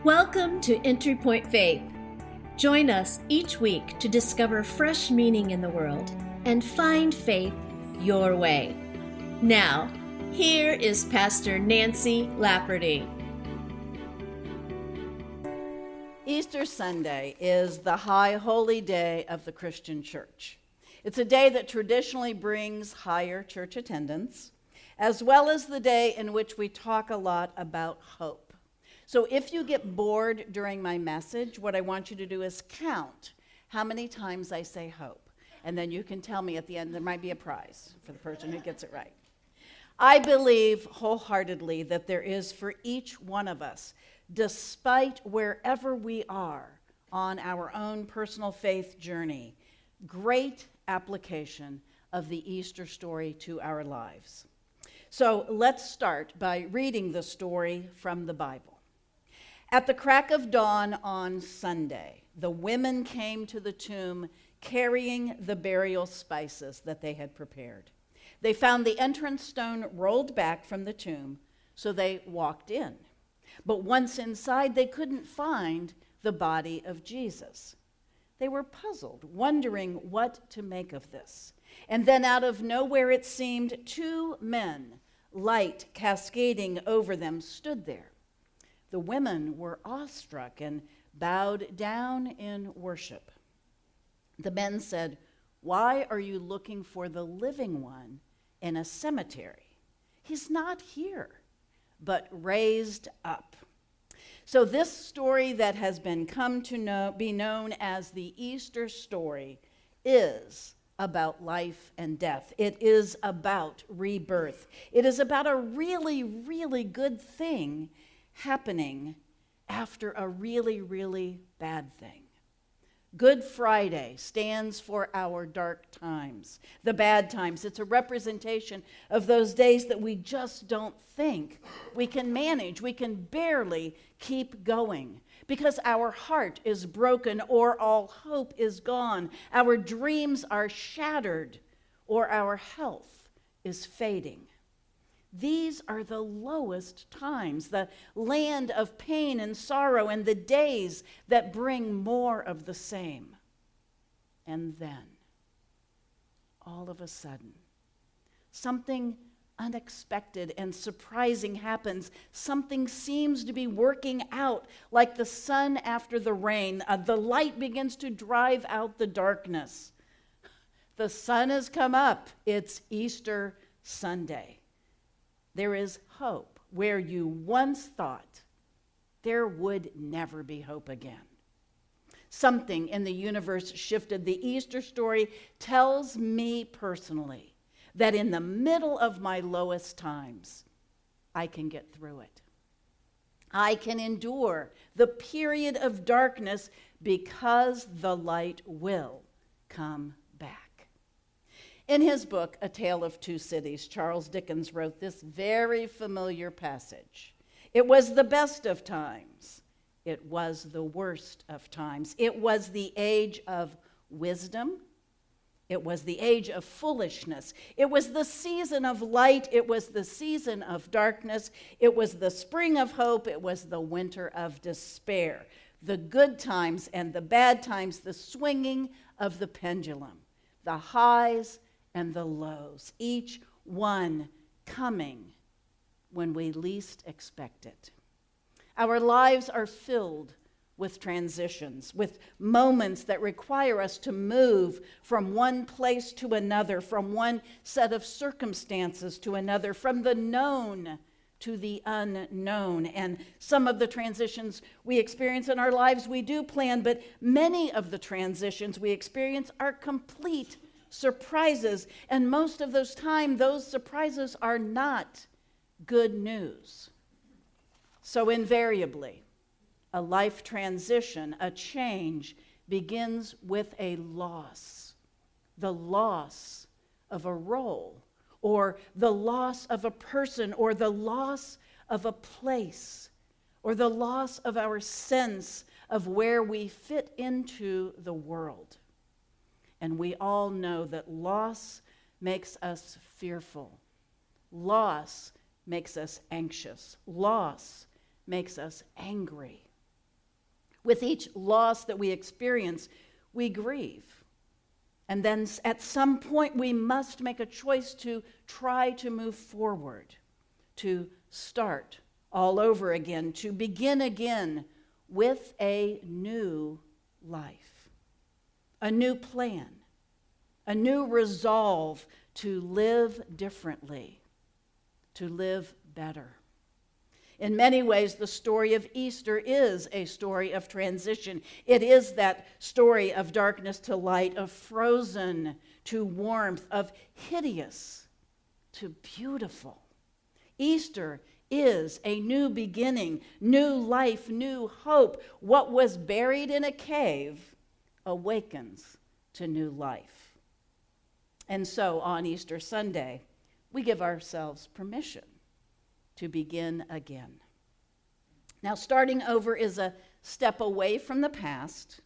Welcome to Entry Point Faith. Join us each week to discover fresh meaning in the world and find faith your way. Now, here is Pastor Nancy Lafferty. Easter Sunday is the high holy day of the Christian church. It's a day that traditionally brings higher church attendance, as well as the day in which we talk a lot about hope. So if you get bored during my message, what I want you to do is count how many times I say hope. And then you can tell me at the end, there might be a prize for the person who gets it right. I believe wholeheartedly that there is for each one of us, despite wherever we are on our own personal faith journey, great application of the Easter story to our lives. So let's start by reading the story from the Bible. At the crack of dawn on Sunday, the women came to the tomb carrying the burial spices that they had prepared. They found the entrance stone rolled back from the tomb, so they walked in. But once inside, they couldn't find the body of Jesus. They were puzzled, wondering what to make of this. And then out of nowhere, it seemed, two men, light cascading over them, stood there. The women were awestruck and bowed down in worship. The men said, "Why are you looking for the living one in a cemetery? He's not here, but raised up." So this story that has come to be known as the Easter story is about life and death. It is about rebirth. It is about a really, really good thing happening after a really, really bad thing. Good Friday stands for our dark times, the bad times. It's a representation of those days that we just don't think we can manage. We can barely keep going because our heart is broken or all hope is gone. Our dreams are shattered or our health is fading. These are the lowest times, the land of pain and sorrow, and the days that bring more of the same. And then, all of a sudden, something unexpected and surprising happens. Something seems to be working out like the sun after the rain. The light begins to drive out the darkness. The sun has come up. It's Easter Sunday. There is hope where you once thought there would never be hope again. Something in the universe shifted. The Easter story tells me personally that in the middle of my lowest times, I can get through it. I can endure the period of darkness because the light will come back. In his book, A Tale of Two Cities, Charles Dickens wrote this very familiar passage. It was the best of times. It was the worst of times. It was the age of wisdom. It was the age of foolishness. It was the season of light. It was the season of darkness. It was the spring of hope. It was the winter of despair. The good times and the bad times, the swinging of the pendulum, the highs and the lows, each one coming when we least expect it. Our lives are filled with transitions, with moments that require us to move from one place to another, from one set of circumstances to another, from the known to the unknown. And some of the transitions we experience in our lives we do plan, but many of the transitions we experience are complete surprises, and most of those surprises are not good news. So invariably, a life transition, a change, begins with a loss. The loss of a role, or the loss of a person, or the loss of a place, or the loss of our sense of where we fit into the world. And we all know that loss makes us fearful. Loss makes us anxious. Loss makes us angry. With each loss that we experience, we grieve. And then at some point, we must make a choice to try to move forward, to start all over again, to begin again with a new life, a new plan, a new resolve to live differently, to live better. In many ways, the story of Easter is a story of transition. It is that story of darkness to light, of frozen to warmth, of hideous to beautiful. Easter is a new beginning, new life, new hope. What was buried in a cave awakens to new life. And so on Easter Sunday, we give ourselves permission to begin again. Now, starting over is a step away from the past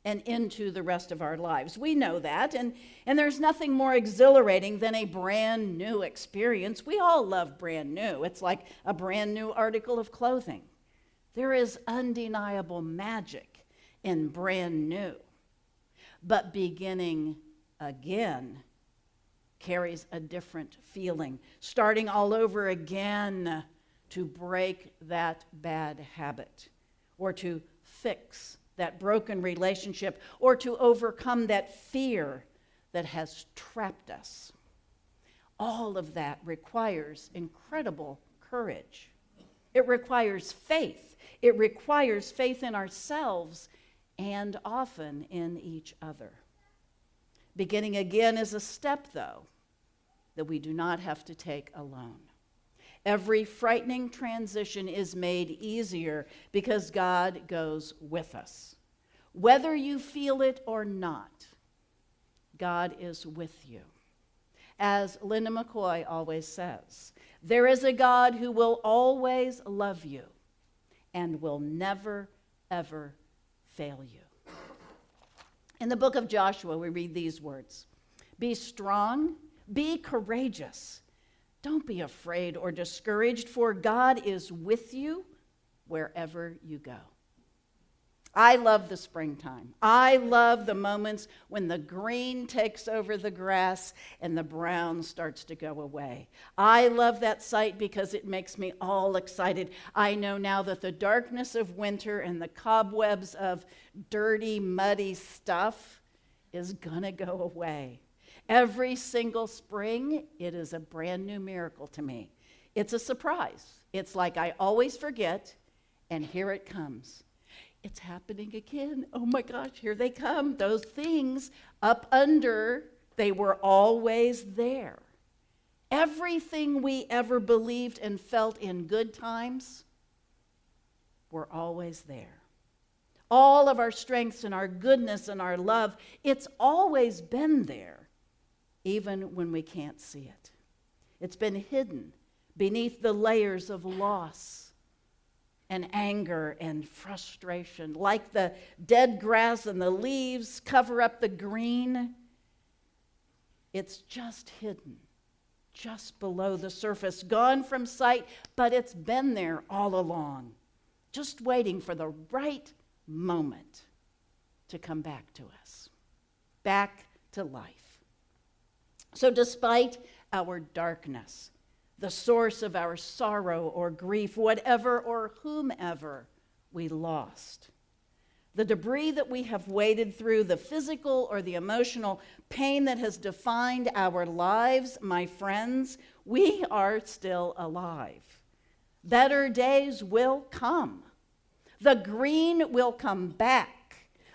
and into the rest of our lives. We know that, and there's nothing more exhilarating than a brand new experience. We all love brand new. It's like a brand new article of clothing. There is undeniable magic in brand new. But beginning again carries a different feeling. Starting all over again to break that bad habit, or to fix that broken relationship, or to overcome that fear that has trapped us. All of that requires incredible courage. It requires faith. It requires faith in ourselves and often in each other. Beginning again is a step, though, that we do not have to take alone. Every frightening transition is made easier because God goes with us. Whether you feel it or not, God is with you. As Linda McCoy always says, there is a God who will always love you and will never, ever fail you. In the book of Joshua, we read these words: be strong, be courageous. Don't be afraid or discouraged, for God is with you wherever you go. I love the springtime. I love the moments when the green takes over the grass and the brown starts to go away. I love that sight because it makes me all excited. I know now that the darkness of winter and the cobwebs of dirty, muddy stuff is gonna go away. Every single spring, it is a brand new miracle to me. It's a surprise. It's like I always forget, and here it comes. It's happening again. Oh my gosh, here they come. Those things up under, they were always there. Everything we ever believed and felt in good times were always there. All of our strengths and our goodness and our love, it's always been there, even when we can't see it. It's been hidden beneath the layers of loss and anger and frustration. Like the dead grass and the leaves cover up the green, it's just hidden, just below the surface, gone from sight, but it's been there all along, just waiting for the right moment to come back to us, back to life. So despite our darkness, the source of our sorrow or grief, whatever or whomever we lost, the debris that we have waded through, the physical or the emotional pain that has defined our lives, my friends, we are still alive. Better days will come. The green will come back.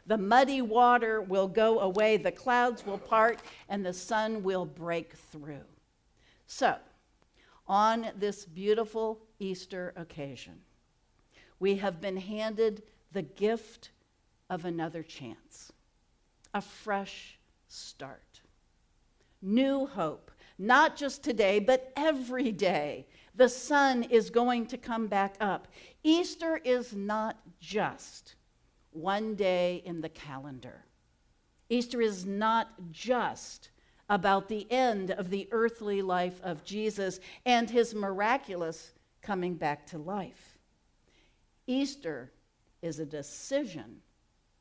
The muddy water will go away. The clouds will part, and the sun will break through. So, on this beautiful Easter occasion, we have been handed the gift of another chance, a fresh start, new hope, not just today, but every day. The sun is going to come back up. Easter is not just one day in the calendar. Easter is not just about the end of the earthly life of Jesus and his miraculous coming back to life. Easter is a decision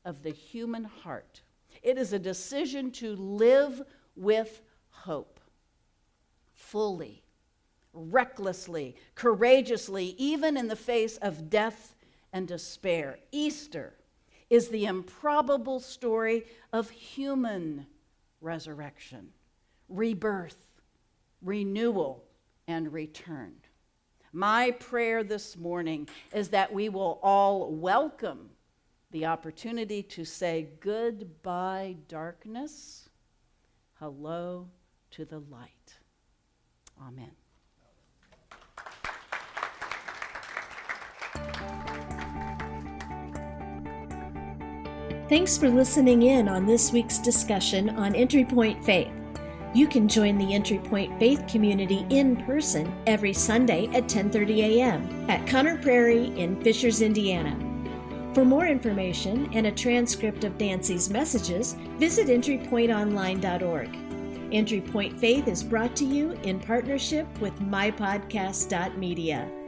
of the human heart. It is a decision to live with hope, fully, recklessly, courageously, even in the face of death and despair. Easter is the improbable story of human resurrection, rebirth, renewal, and return. My prayer this morning is that we will all welcome the opportunity to say goodbye, darkness, hello to the light. Amen. Thanks for listening in on this week's discussion on Entry Point Faith. You can join the Entry Point Faith community in person every Sunday at 10:30 a.m. at Conner Prairie in Fishers, Indiana. For more information and a transcript of Nancy's messages, visit entrypointonline.org. Entry Point Faith is brought to you in partnership with mypodcast.media.